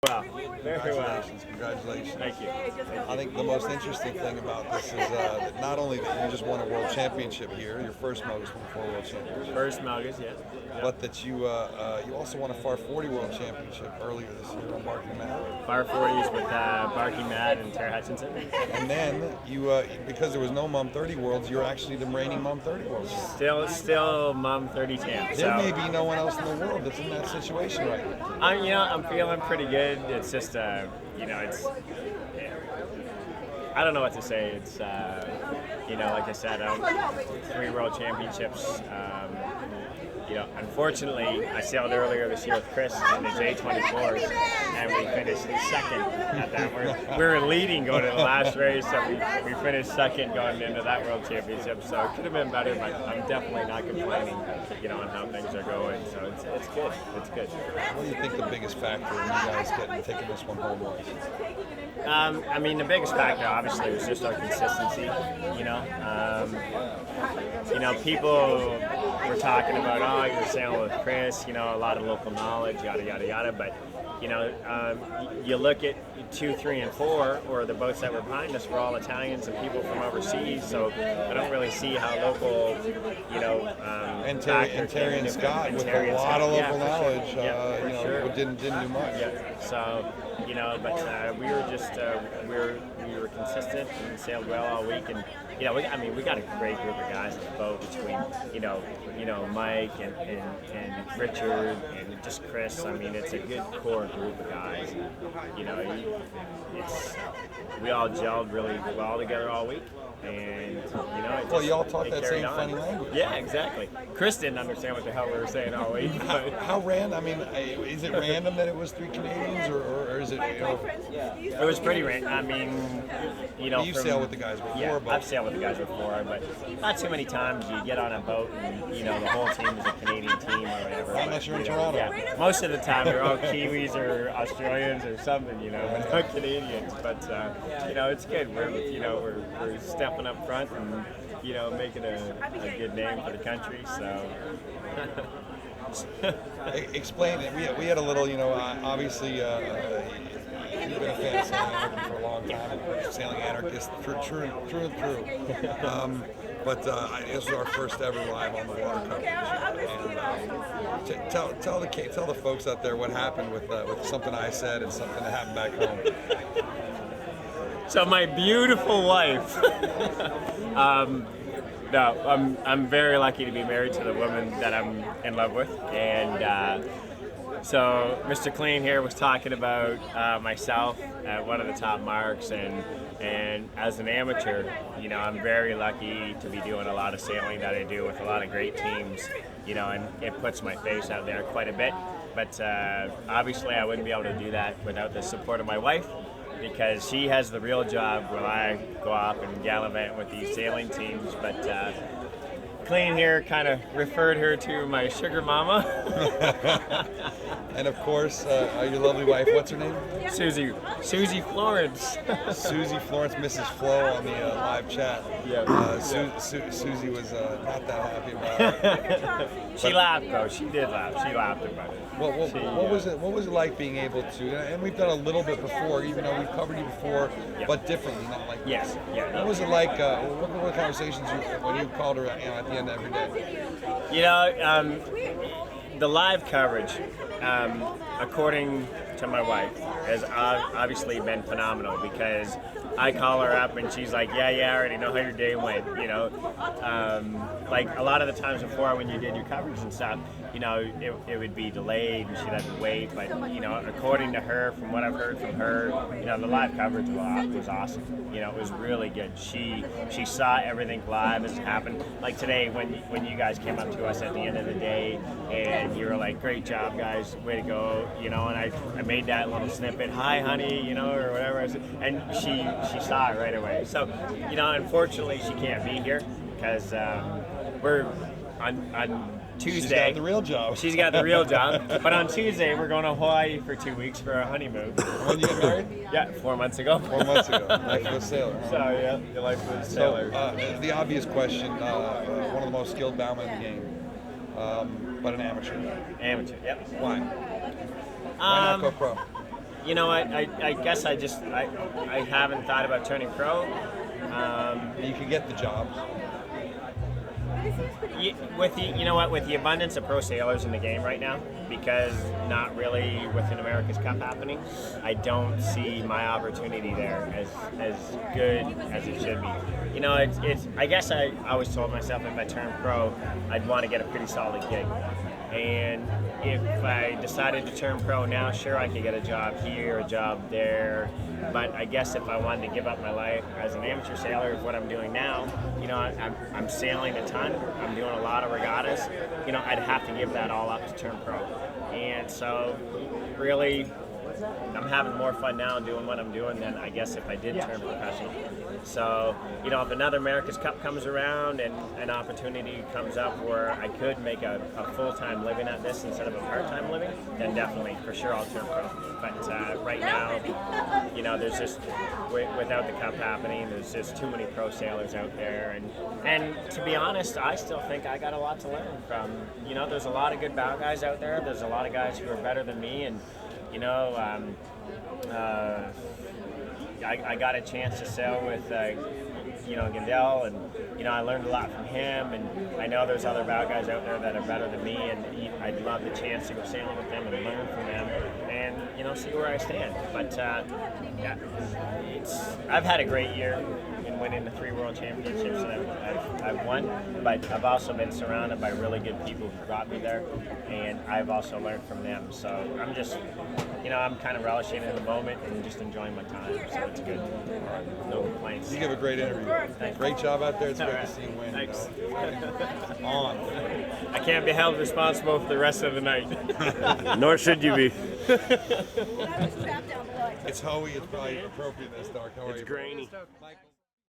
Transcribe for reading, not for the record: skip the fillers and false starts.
well. Very well. Congratulations. Thank you. I think the most interesting thing about this is that not only that you just won a world championship here, your first Melgus 24 World Championship, First Melgus, yes. but that you also won a Far 40 World Championship earlier this year on Barking Mad. Far 40s with Barking Mad and Tara Hutchinson. And then you, because there was no Mum 30 Worlds, you're actually the reigning Mum 30 Worlds. Still Mum 30 champ. There may be no one else in the world that's in that situation right now. I'm feeling pretty good. It's just, it's. I don't know what to say. It's, like I said, 3 world championships. Unfortunately, I sailed earlier this year with Chris in the J24s, and we finished second at that. We were leading going to the last race, so we finished second going into that world championship. So it could have been better, but I'm definitely not complaining, on how things are going. So it's good. It's good. What do you think the biggest factor in you guys taking this one home was? The biggest factor obviously was just our consistency. People were talking about, oh, you're sailing with Chris, a lot of local knowledge, yada yada yada. But you look at 2, 3, and 4, or the boats that were behind us were all Italians and people from overseas. So I don't really see how local, and Terry and Scott with a lot of local knowledge, sure. didn't do much. Yeah. So. But we were just we were consistent and sailed well all week, and we got a great group of guys on the boat between Mike and Richard and just Chris. It's a good core group of guys. We all gelled really well together all week, and you all talk that same funny language. Yeah, exactly. Chris didn't understand what the hell we were saying all week. How random? Is it random that it was 3 Canadians, or is it? It was pretty random. You sailed with the guys before. Yeah, but I've sailed with the guys before, but not too many times you get on a boat and the whole team is a Canadian team or whatever. Unless you're in Toronto. Yeah, most of the time they're all Kiwis or Australians or something, but not Canadians. But it's good. We're stepping up front and making a good name for the country. So. Explain it. We had a little, obviously, you've been a fan of Sailing Anarchy for a long time, Sailing Anarchist, true and true. But this was our first ever live on the water coverage. And tell the folks out there what happened with something I said and something that happened back home. So my beautiful wife. No, I'm very lucky to be married to the woman that I'm in love with, and so Mr. Clean here was talking about myself at one of the top marks, and as an amateur, I'm very lucky to be doing a lot of sailing that I do with a lot of great teams, and it puts my face out there quite a bit. But obviously, I wouldn't be able to do that without the support of my wife, because she has the real job when I go off and gallivant with these sailing teams. But Clean here kind of referred her to my sugar mama. And of course, your lovely wife, what's her name? Susie Florence. Susie Florence, Mrs. Flo on the live chat. Yeah. Susie was not that happy about it. She laughed though. She did laugh. She laughed about it. What was it like being able to? And we've done a little bit before, even though we've covered you before, but differently, not like yes. this. Yeah. What was it like? What were the conversations when you called her at the end of every day? The live coverage, according to my wife, has obviously been phenomenal, because I call her up and she's like, yeah, I already know how your day went. Like a lot of the times before when you did your coverage and stuff, it would be delayed and she'd have to wait. But, according to her, from what I've heard from her, the live coverage was awesome. It was really good. She saw everything live as it happened. Like today when you guys came up to us at the end of the day and you were like, great job, guys, way to go, and I made that little snippet, hi, honey, or whatever. And she saw it right away. So, unfortunately she can't be here because we're on Tuesday. She's got the real job. She's got the real job. But on Tuesday, we're going to Hawaii for 2 weeks for a honeymoon. When you get married? Yeah, 4 months ago. 4 months ago. Life of a sailor. Huh? So, yeah, your life of a sailor. So, the obvious question, one of the most skilled bowmen in the game, but an amateur. Amateur, yep. Why? Why not go pro? You know what? I guess I haven't thought about turning pro. You could get the job. With the abundance of pro sailors in the game right now, because not really with an America's Cup happening, I don't see my opportunity there as good as it should be. You know, it's I guess I always told myself if I turned pro, I'd want to get a pretty solid gig. And if I decided to turn pro now, sure, I could get a job here, a job there. But I guess if I wanted to give up my life as an amateur sailor of what I'm doing now, you know, I'm sailing a ton. I'm doing a lot of regattas. You know, I'd have to give that all up to turn pro. And so, really, I'm having more fun now doing what I'm doing than I guess if I did turn professional. So, you know, if another America's Cup comes around and an opportunity comes up where I could make a full-time living at this instead of a part-time living, then definitely, for sure, I'll turn pro. But right now, you know, there's just, without the Cup happening, there's just too many pro sailors out there. And to be honest, I still think I got a lot to learn from, you know, there's a lot of good bow guys out there. There's a lot of guys who are better than me, and you know, I got a chance to sail with, you know, Gandel, and you know, I learned a lot from him, and I know there's other bow guys out there that are better than me, and I'd love the chance to go sailing with them and learn from them, and you know, see where I stand. But yeah, I've had a great year in winning the 3 World Championships that I've won, but I've also been surrounded by really good people who brought me there, and I've also learned from them. So I'm just, you know, I'm kind of relishing in the moment and just enjoying my time. So it's good. No complaints. You give a great interview. Thanks. Great job out there. It's great to see you win. Thanks. On. I can't be held responsible for the rest of the night. Nor should you be. It's Hoey. It's probably appropriate this dark. How are It's you? grainy. Michael.